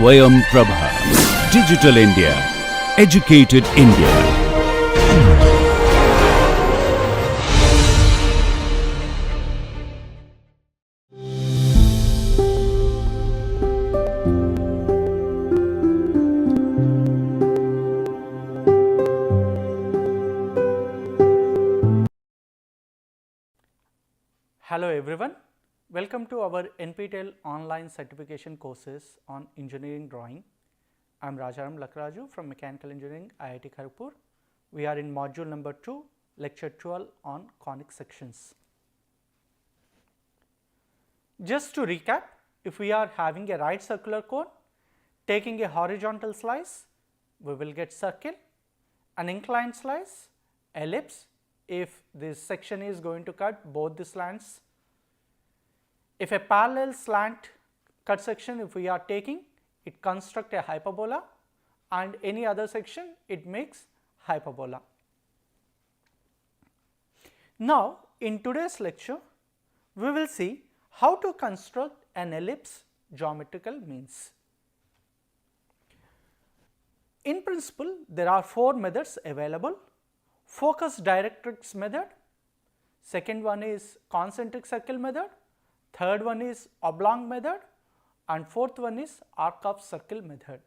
Swayam Prabha. Digital India. Educated India. Hello everyone, welcome to our NPTEL online certification courses on engineering drawing. I am Rajaram Lakraju from Mechanical Engineering, IIT Kharagpur. We are in module number 2, lecture 12 on conic sections. Just to recap, if we are having a right circular cone, taking a horizontal slice, we will get circle, an inclined slice, ellipse, if this section is going to cut both the slants. If a parallel slant cut section, if we are taking, it construct a hyperbola, and any other section it makes hyperbola. Now, in today's lecture, we will see how to construct an ellipse geometrical means. In principle, there are 4 methods available. Focus directrix method, second one is concentric circle method, third one is oblong method, and fourth one is arc of circle method.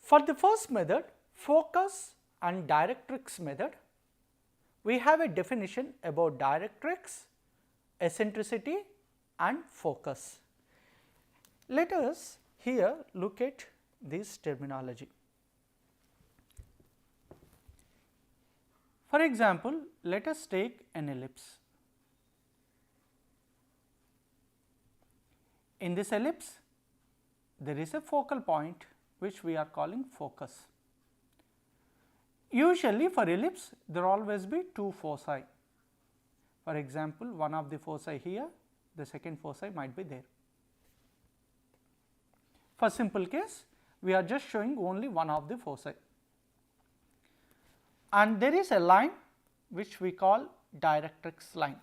For the first method, focus and directrix method, we have a definition about directrix, eccentricity and focus. Let us here look at this terminology. For example, let us take an ellipse. In this ellipse, there is a focal point which we are calling focus. Usually for ellipse, there always be 2 foci. For example, one of the foci here, the second foci might be there. For simple case, we are just showing only one of the foci, and there is a line which we call directrix line.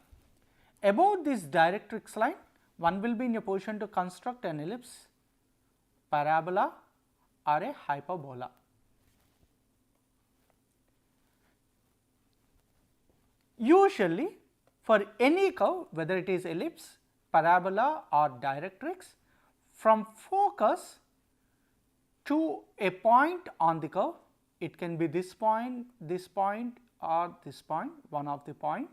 Above this directrix line, one will be in a position to construct an ellipse, parabola or a hyperbola. Usually for any curve, whether it is ellipse, parabola or directrix, from focus to a point on the curve, it can be this point or this point, one of the point.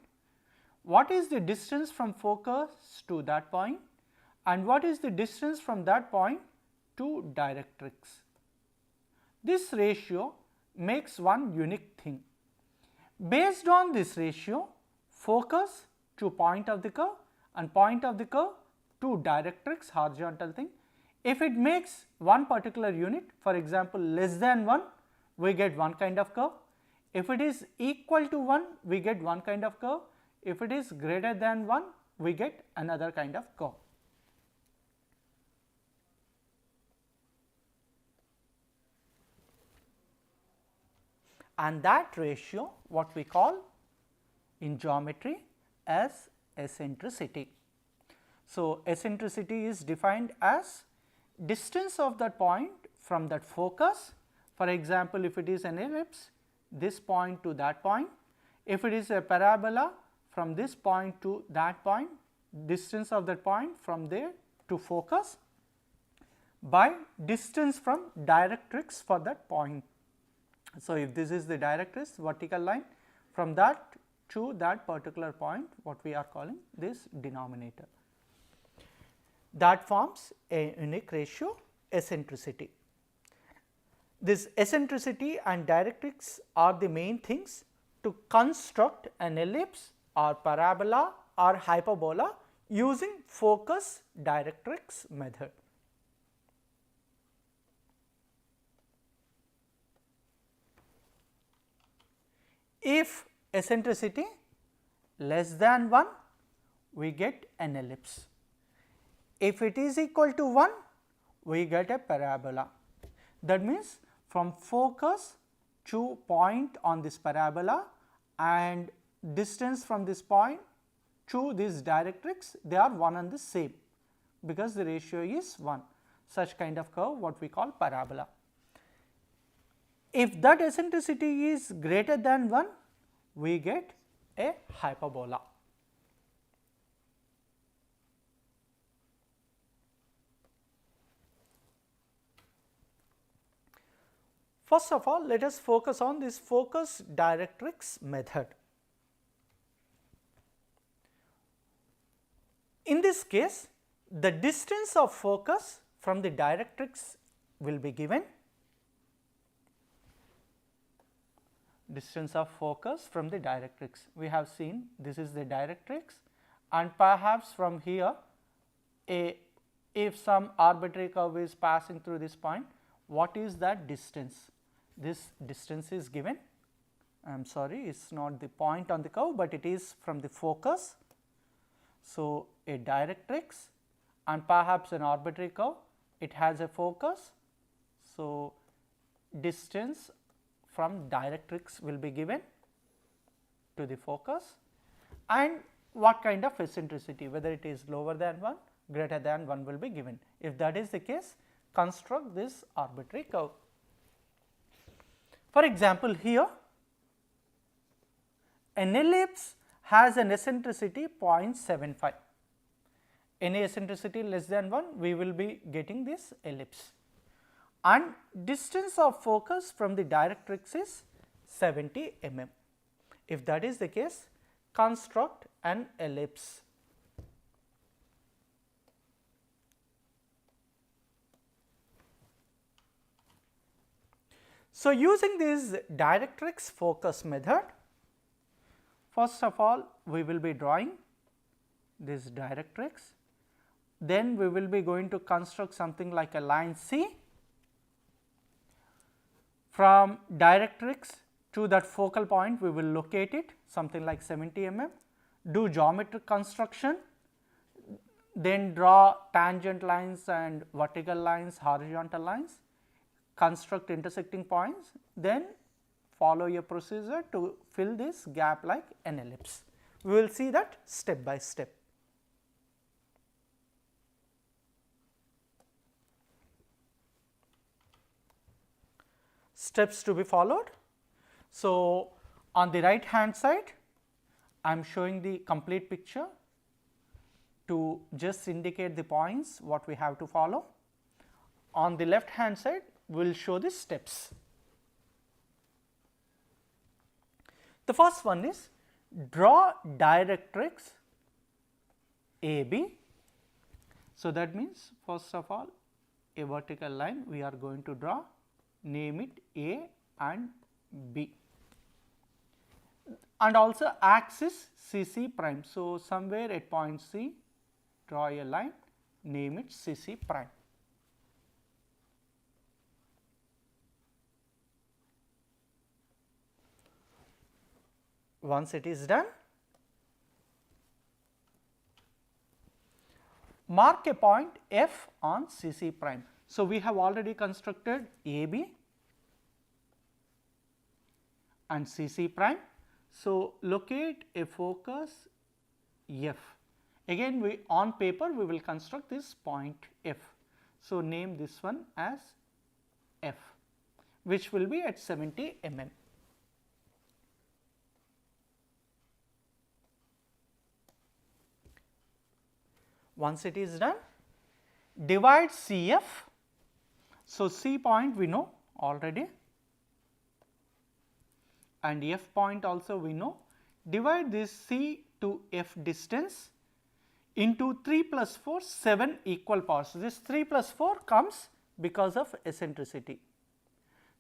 What is the distance from focus to that point, and what is the distance from that point to directrix? This ratio makes one unique thing. Based on this ratio, focus to point of the curve and point of the curve to directrix, horizontal thing, if it makes one particular unit, for example, less than 1, we get one kind of curve. If it is equal to 1, we get one kind of curve. If it is greater than 1, we get another kind of curve. And that ratio, what we call in geometry as eccentricity. So, eccentricity is defined as distance of that point from that focus. For example, if it is an ellipse, this point to that point. If it is a parabola, from this point to that point, distance of that point from there to focus by distance from directrix for that point. So, if this is the directrix vertical line, from that to that particular point, what we are calling this denominator. That forms a unique ratio, eccentricity. This eccentricity and directrix are the main things to construct an ellipse or parabola or hyperbola using focus directrix method. If eccentricity less than 1, we get an ellipse. If it is equal to 1, we get a parabola. That means, from focus to point on this parabola and distance from this point to this directrix, they are one and the same, because the ratio is 1. Such kind of curve what we call parabola. If that eccentricity is greater than 1, we get a hyperbola. First of all, let us focus on this focus directrix method. In this case, the distance of focus from the directrix will be given. Distance of focus from the directrix. We have seen this is the directrix, and perhaps from here, if some arbitrary curve is passing through this point, what is that distance? This distance is given. I am sorry, it is not the point on the curve, but it is from the focus. So, a directrix and perhaps an arbitrary curve, it has a focus. So, distance from directrix will be given to the focus, and what kind of eccentricity, whether it is lower than 1, greater than 1 will be given. If that is the case, construct this arbitrary curve. For example, here an ellipse has an eccentricity 0.75. Any eccentricity less than 1, we will be getting this ellipse, and distance of focus from the directrix is 70 mm. If that is the case, construct an ellipse. So, using this directrix focus method, first of all we will be drawing this directrix, then we will be going to construct something like a line C. From directrix to that focal point, we will locate it something like 70 mm, do geometric construction, then draw tangent lines and vertical lines, horizontal lines, construct intersecting points, then follow your procedure to fill this gap like an ellipse. We will see that step by step. Steps to be followed. So, on the right hand side, I am showing the complete picture to just indicate the points what we have to follow. On the left hand side, we will show the steps. The first one is draw directrix AB. So, that means first of all a vertical line we are going to draw, name it A and B, and also axis CC prime. So, somewhere at point C draw a line, name it CC prime. Once it is done, mark a point F on CC prime. So, we have already constructed AB and CC prime. So, locate a focus F. Again we on paper we will construct this point F. So, name this one as F, which will be at 70 mm. Once it is done, divide CF. So, C point we know already and F point also we know. Divide this C to F distance into 3 plus 4, 7 equal parts. This 3 plus 4 comes because of eccentricity.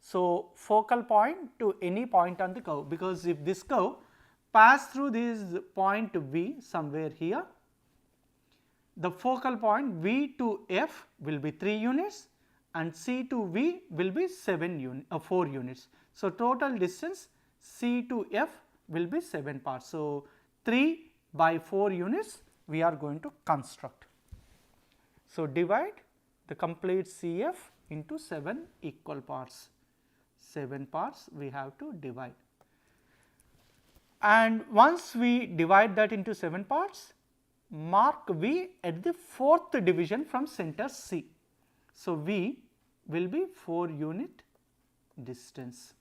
So, focal point to any point on the curve, because if this curve pass through this point V somewhere here, the focal point V to F will be 3 units and C to V will be 4 units. So, total distance C to F will be 7 parts. So, 3 by 4 units we are going to construct. So, divide the complete CF into 7 equal parts, 7 parts we have to divide. and once we divide that into 7 parts, mark V at the 4th division from center C. So, V will be 4 unit distance.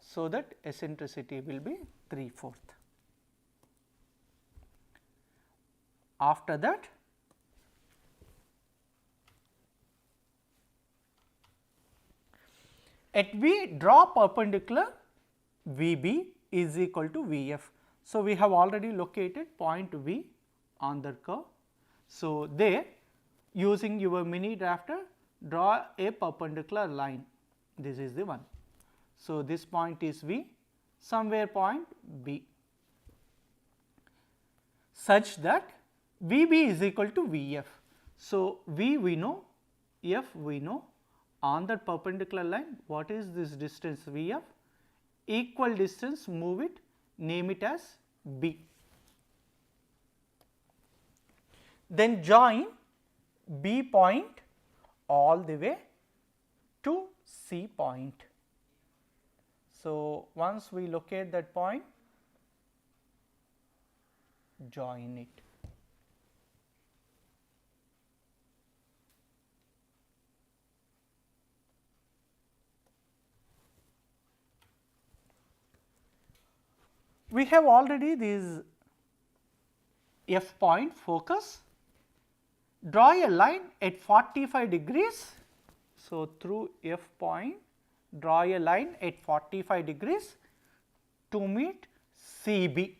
So, that eccentricity will be 3/4. After that, at V, draw perpendicular VB is equal to VF. So, we have already located point V on the curve. So, there using your mini drafter, draw a perpendicular line, this is the one. So, this point is V, somewhere point B, such that VB is equal to VF. So, V we know, F we know. On that perpendicular line, what is this distance VF? Equal distance, move it, name it as B. Then join B point all the way to C point. So, once we locate that point, join it. We have already this F point focus, draw a line at 45 degrees. So, through F point, draw a line at 45 degrees to meet CB.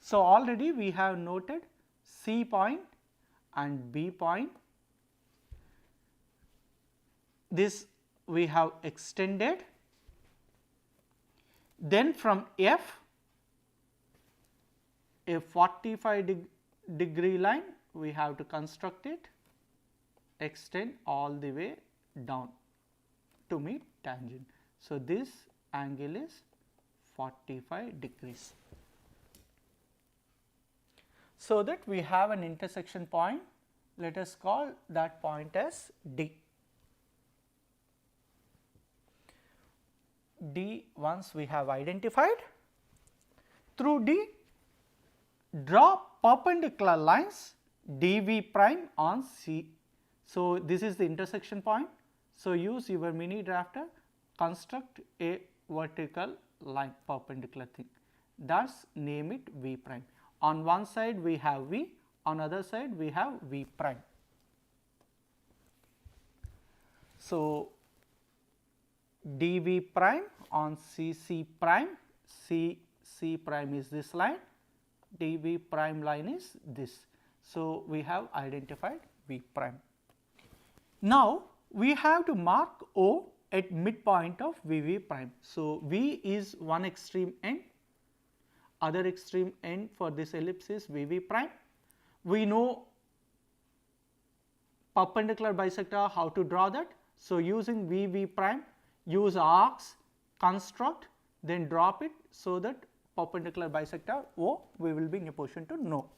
So, already we have noted C point and B point. This we have extended. Then from F, a 45 degree line we have to construct it, extend all the way down to meet tangent. So, this angle is 45 degrees. So, that we have an intersection point, let us call that point as D. D once we have identified, through D draw perpendicular lines dV prime on C. So, this is the intersection point. So, use your mini drafter, construct a vertical line perpendicular thing, thus name it V prime. On one side we have V, on other side we have V prime. So, dV prime on CC prime, CC prime is this line, dV prime line is this. So, we have identified V prime. Now, we have to mark O at midpoint of VV prime. So, V is one extreme end, other extreme end for this ellipse is VV prime. We know perpendicular bisector, how to draw that. So, using VV prime, use arcs, construct, then drop it, so that perpendicular bisector O we will be in a position to know.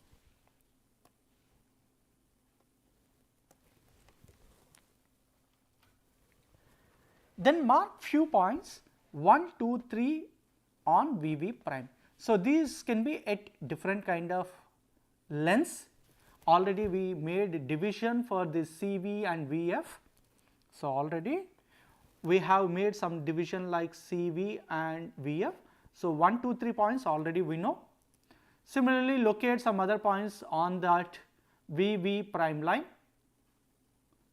Then mark few points 1, 2, 3 on VV prime. So, these can be at different kind of lengths. Already we made division for this CV and VF. So, already we have made some division like CV and VF. So, 1, 2, 3 points already we know. Similarly, locate some other points on that VV prime line,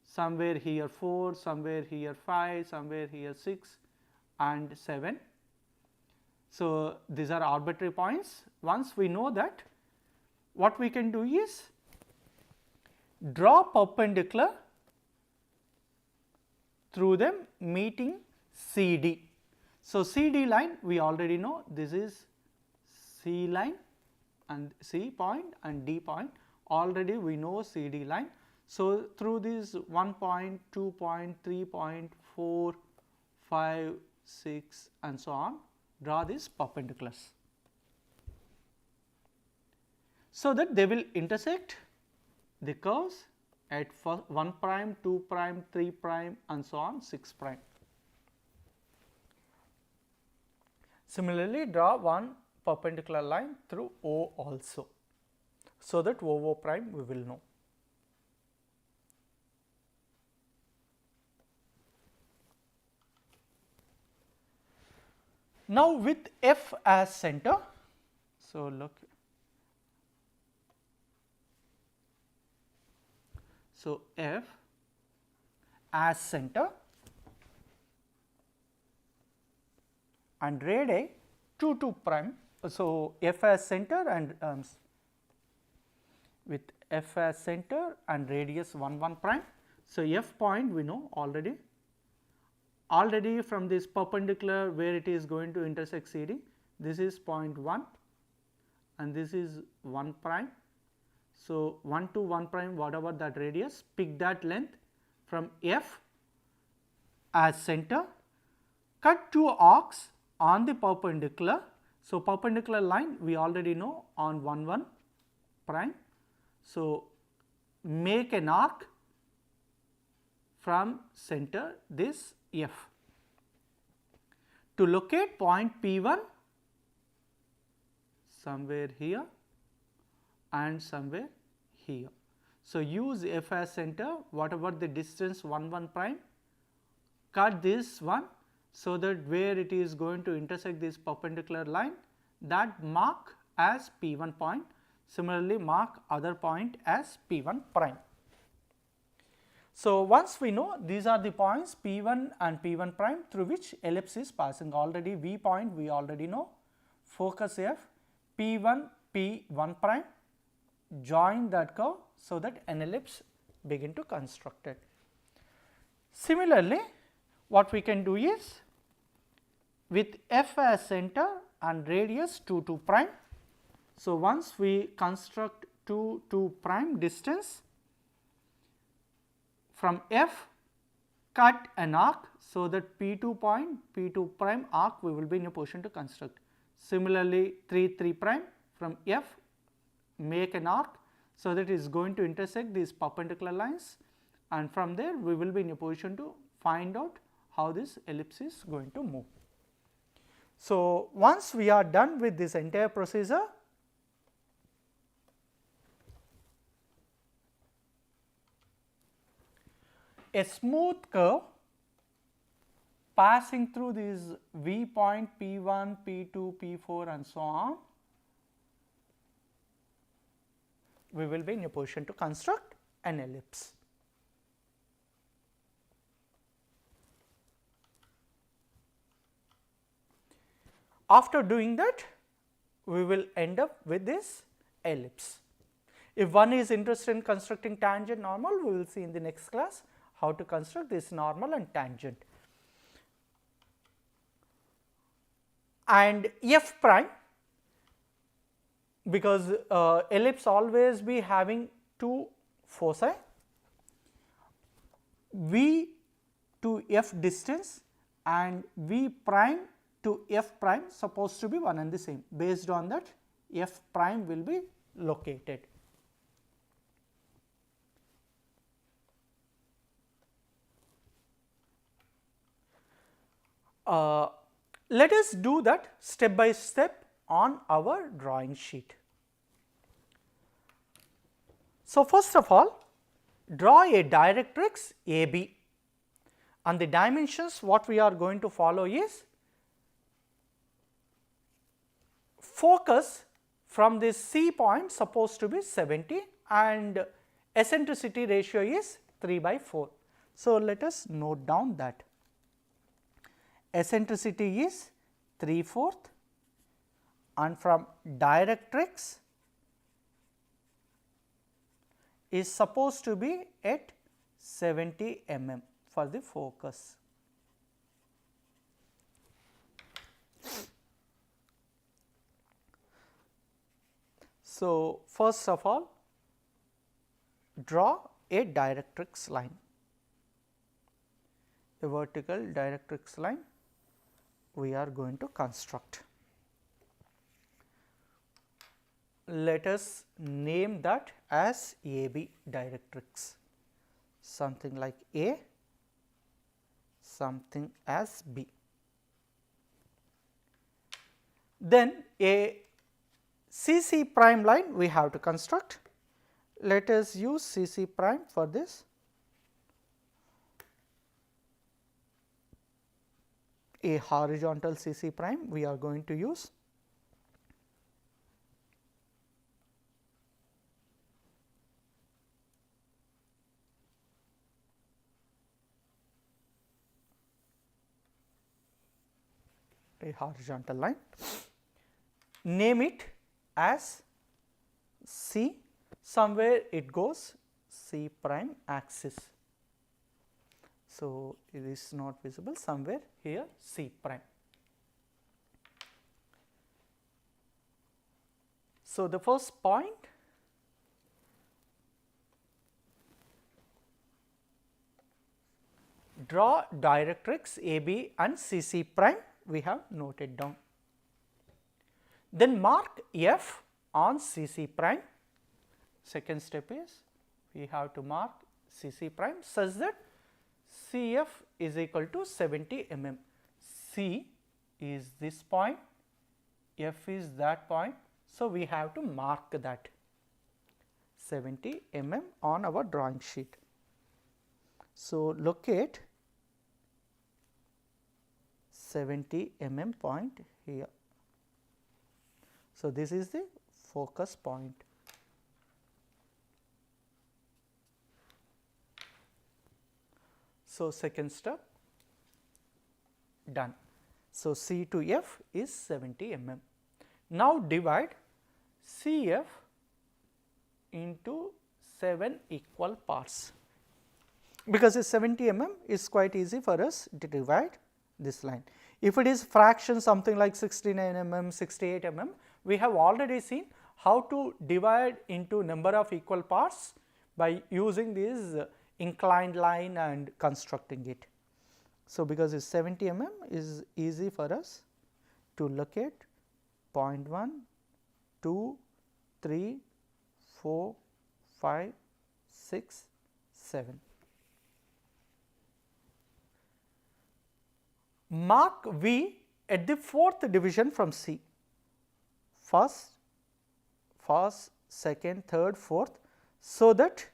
somewhere here 4, somewhere here 5, somewhere here 6 and 7. So, these are arbitrary points. Once we know that, what we can do is draw perpendicular through them meeting CD. So, CD line we already know, this is C line and C point and D point, already we know CD line. So, through this 1 point, 2 point, 3 point, 4, 5, 6 and so on, draw these perpendiculars, so that they will intersect the curves at 1 prime, 2 prime, 3 prime and so on 6 prime. Similarly, draw one perpendicular line through O also, so that OO prime we will know. Now, with F as center, so look, so F as center and radii 2 2 prime. So, F as center and with F as center and radius 1 1 prime. So, F point we know already from this perpendicular where it is going to intersect CD, this is point 1 and this is 1 prime. So, 1 to 1 prime whatever that radius, pick that length from F as center, cut 2 arcs on the perpendicular. So, perpendicular line we already know on 1 1 prime. So, make an arc from center this F. To locate point P1 somewhere here and somewhere here. So, use F as center, whatever the distance 1 1 prime, cut this one, so that where it is going to intersect this perpendicular line, that mark as P1 point. Similarly, mark other point as P1 prime. So, once we know these are the points P1 and P1 prime through which ellipse is passing, already V point we already know, focus F, P1 P1 prime, join that curve, so that an ellipse begin to construct it. Similarly, what we can do is with F as center and radius 2 2 prime. So, once we construct 2 2 prime distance from F, cut an arc, so that P2 point P2 prime arc we will be in a position to construct. Similarly, 3 3 prime from F, make an arc, so that it is going to intersect these perpendicular lines, and from there we will be in a position to find out how this ellipse is going to move. So, once we are done with this entire procedure, a smooth curve passing through these V point P1, P2, P4 and so on, we will be in a position to construct an ellipse. After doing that, we will end up with this ellipse. If one is interested in constructing tangent normal, we will see in the next class how to construct this normal and tangent. And F prime, because ellipse always be having two foci, V to F distance and V prime to F prime supposed to be one and the same. Based on that, F prime will be located. Let us do that step by step on our drawing sheet. So, first of all, draw a directrix AB, and the dimensions what we are going to follow is focus from this C point supposed to be 70 and eccentricity ratio is 3 by 4. So, let us note down that eccentricity is 3/4 and from directrix is supposed to be at 70 mm for the focus. So, first of all, draw a directrix line, a vertical directrix line we are going to construct. Let us name that as AB directrix, something like A, something as B. Then a CC prime line we have to construct. Let us use CC prime for this. A horizontal CC prime we are going to use. A horizontal line, name it as C, somewhere it goes C prime axis. So, it is not visible, somewhere here C prime. So, the first point draw directrix AB and CC prime we have noted down. Then mark F on CC prime. Second step is we have to mark CC prime such that CF is equal to 70 mm. C is this point, F is that point. So, we have to mark that 70 mm on our drawing sheet. So, locate 70 mm point here. So, this is the focus point. So, second step done. So, C to F is 70 mm. Now, divide CF into 7 equal parts. Because it's 70 mm is quite easy for us to divide this line. If it is fraction something like 69 mm, 68 mm, we have already seen how to divide into number of equal parts by using this inclined line and constructing it. So, because it is 70 mm is easy for us to locate 0.1, 2, 3, 4, 5, 6, 7. Mark V at the fourth division from C, first, second, third, fourth, so that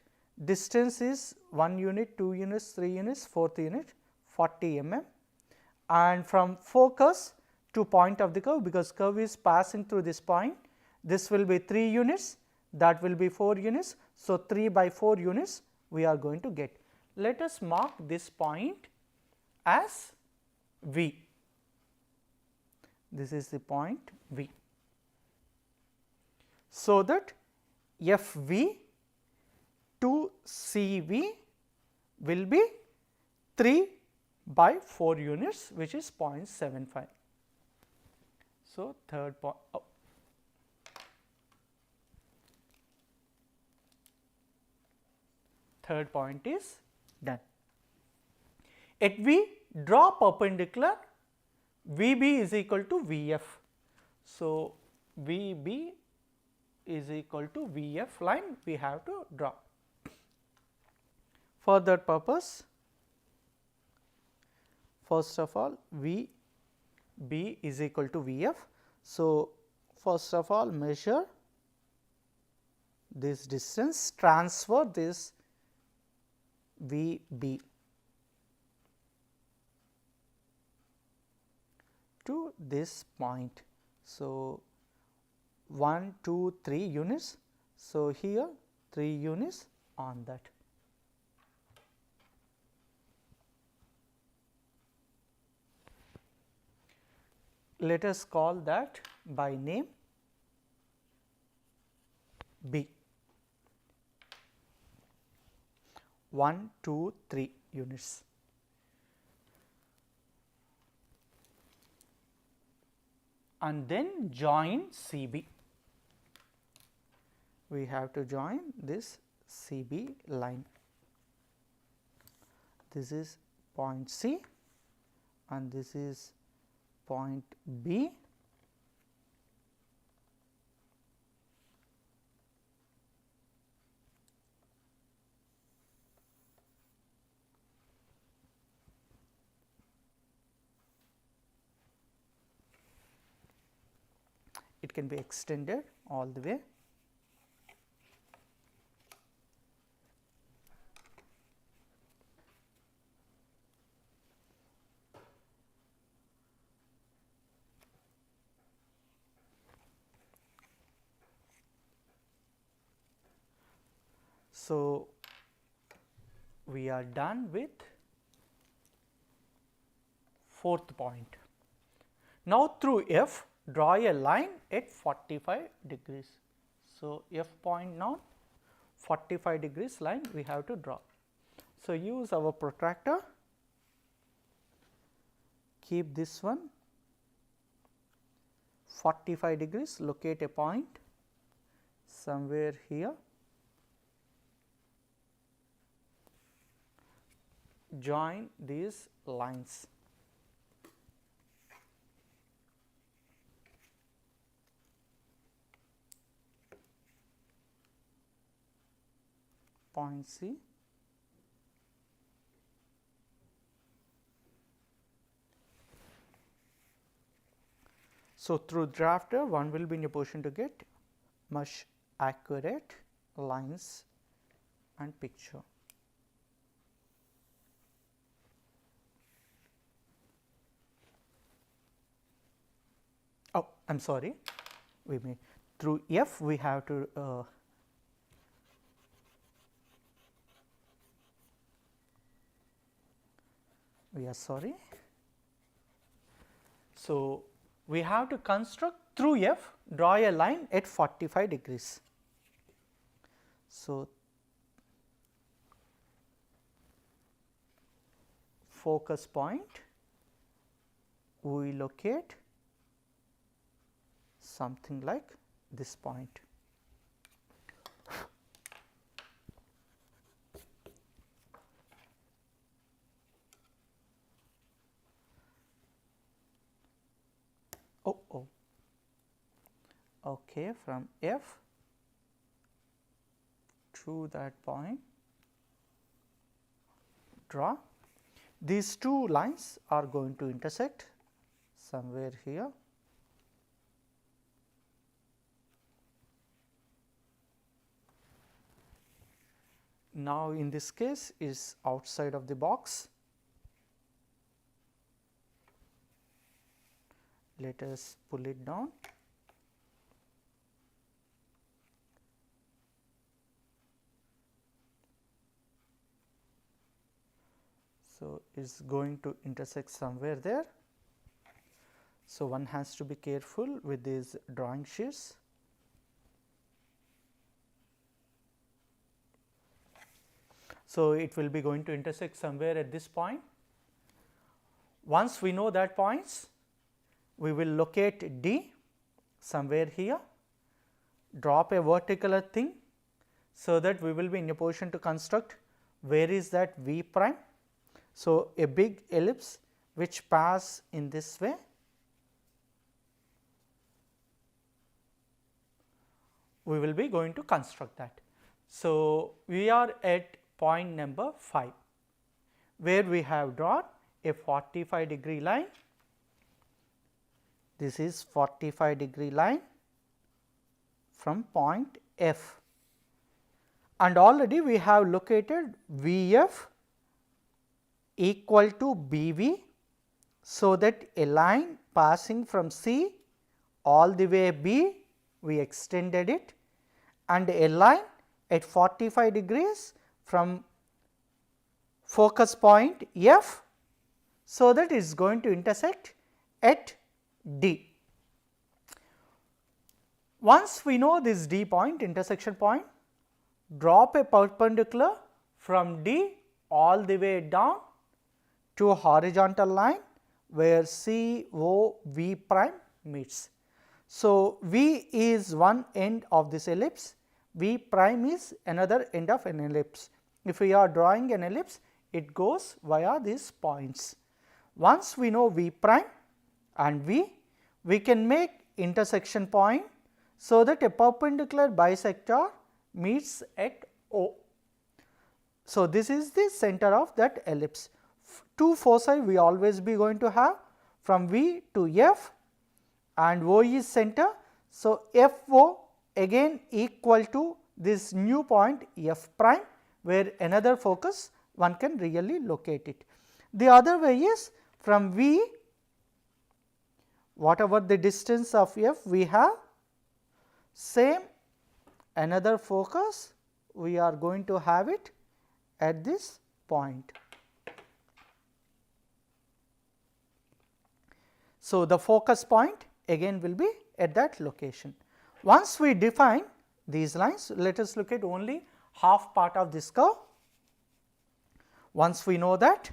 distance is 1 unit, 2 units, 3 units, fourth unit 40 mm, and from focus to point of the curve, because curve is passing through this point, this will be 3 units, that will be 4 units. So, 3 by 4 units we are going to get. Let us mark this point as V. This is the point V. So, that FV to CV will be 3 by 4 units, which is 0.75. So, third point. Third point is done. At V, draw perpendicular VB is equal to VF. So, VB is equal to VF line we have to draw. For that purpose, first of all VB is equal to VF. So, first of all measure this distance, transfer this VB to this point. So, 1, 2, 3 units. So, here 3 units on that. Let us call that by name B. 1, 2, 3 units. And then join CB. We have to join this CB line. This is point C and this is point B. it can be extended all the way. So, we are done with fourth point. Now, through F draw a line at 45 degrees. So, F point now 45 degrees line we have to draw. So, use our protractor, keep this one 45 degrees, locate a point somewhere here, join these lines. Point C. So, through drafter one will be in a position to get much accurate lines and picture. Oh, I am sorry, we may through F we have to we are sorry. So, we have to construct through F, draw a line at 45 degrees. So, focus point we locate something like this point. Okay, from F to that point draw. These two lines are going to intersect somewhere here. Now, in this case is outside of the box. Let us pull it down. So, is going to intersect somewhere there. So, one has to be careful with these drawing sheets. So, it will be going to intersect somewhere at this point. Once we know that points, we will locate D somewhere here, drop a vertical thing, so that we will be in a position to construct where is that V prime. So, a big ellipse which pass in this way, we will be going to construct that. So, we are at point number 5, where we have drawn a 45 degree line. This is 45 degree line from point F, and already we have located VF equal to BV, so that a line passing from C all the way B, we extended it, and a line at 45 degrees from focus point F, so that it is going to intersect at D. Once we know this D point, intersection point, drop a perpendicular from D all the way down to a horizontal line where COV prime meets. So, V is one end of this ellipse, V prime is another end of an ellipse. If we are drawing an ellipse, it goes via these points. Once we know V prime and V, we can make intersection point, so that a perpendicular bisector meets at O. So, this is the center of that ellipse. Two foci we always be going to have from V to F, and O is center. So, FO again equal to this new point F prime, where another focus one can really locate it. The other way is from V, whatever the distance of F we have, same another focus we are going to have it at this point. So, the focus point again will be at that location. Once we define these lines, let us look at only half part of this curve. Once we know that,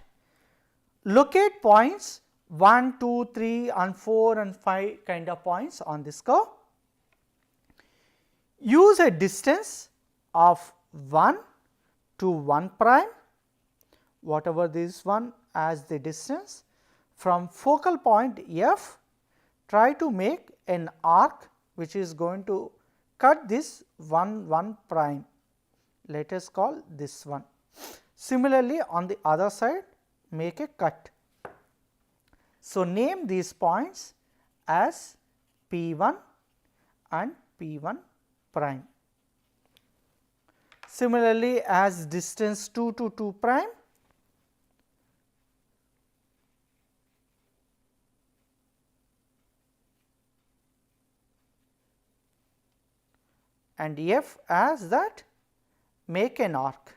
locate points 1, 2, 3 and 4 and 5 kind of points on this curve. Use a distance of 1 to 1 prime, whatever this one as the distance. From focal point F, try to make an arc which is going to cut this 1 prime, let us call this one. Similarly, on the other side make a cut. So, name these points as P1 and P1 prime. Similarly, as distance 2 to 2 prime, and F as that, make an arc.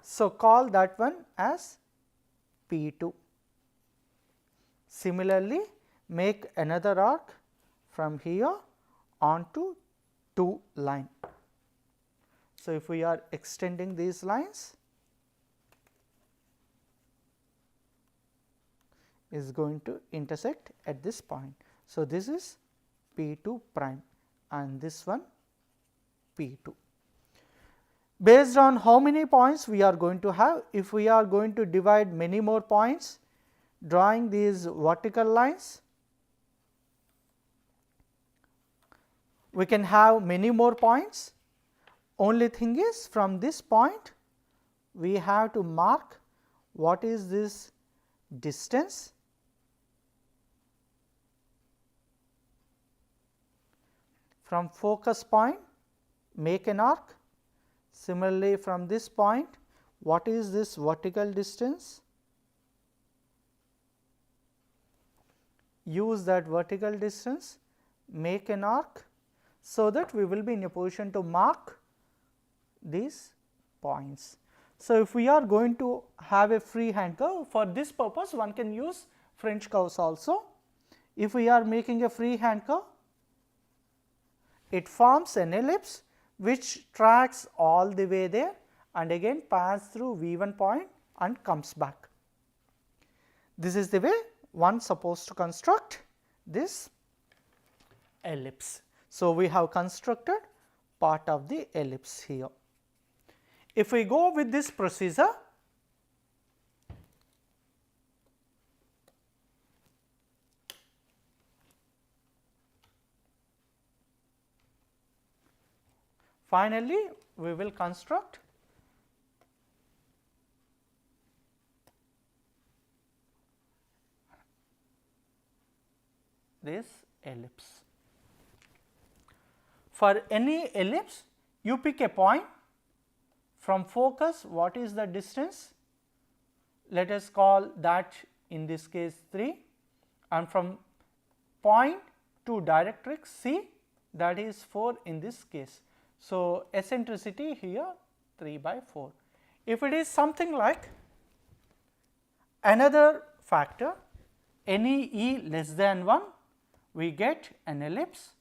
So, call that one as P2. Similarly, make another arc from here onto 2 line. So, if we are extending these lines, is going to intersect at this point. So, this is P2 prime and this one P2. Based on how many points we are going to have, if we are going to divide many more points, drawing these vertical lines, we can have many more points. Only thing is, from this point we have to mark what is this distance from focus point, make an arc. Similarly, from this point, what is this vertical distance? Use that vertical distance, make an arc, so that we will be in a position to mark these points. So, if we are going to have a freehand curve, for this purpose one can use French curves also. If we are making a freehand curve, it forms an ellipse which tracks all the way there and again pass through V1 point and comes back. This is the way one supposed to construct this ellipse. So, we have constructed part of the ellipse here. If we go with this procedure, finally, we will construct this ellipse. For any ellipse, you pick a point from focus. What is the distance? Let us call that in this case 3, and from point to directrix C, that is 4 in this case. So, eccentricity here 3/4. If it is something like another factor, any E less than 1, we get an ellipse.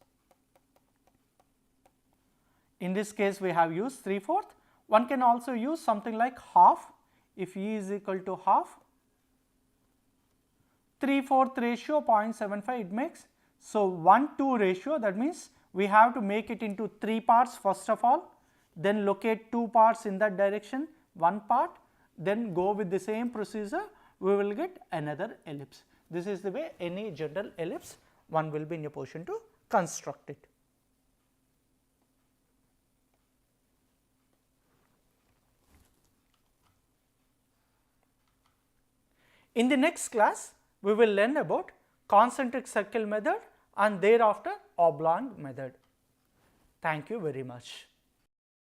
In this case, we have used 3/4. One can also use something like half. If E is equal to half, 3/4 ratio 0.75 it makes. So, 1:2 ratio, that means we have to make it into 3 parts first of all, then locate 2 parts in that direction, 1 part, then go with the same procedure, we will get another ellipse. This is the way any general ellipse one will be in a position to construct it. In the next class, we will learn about concentric circle method and thereafter oblong method. Thank you very much.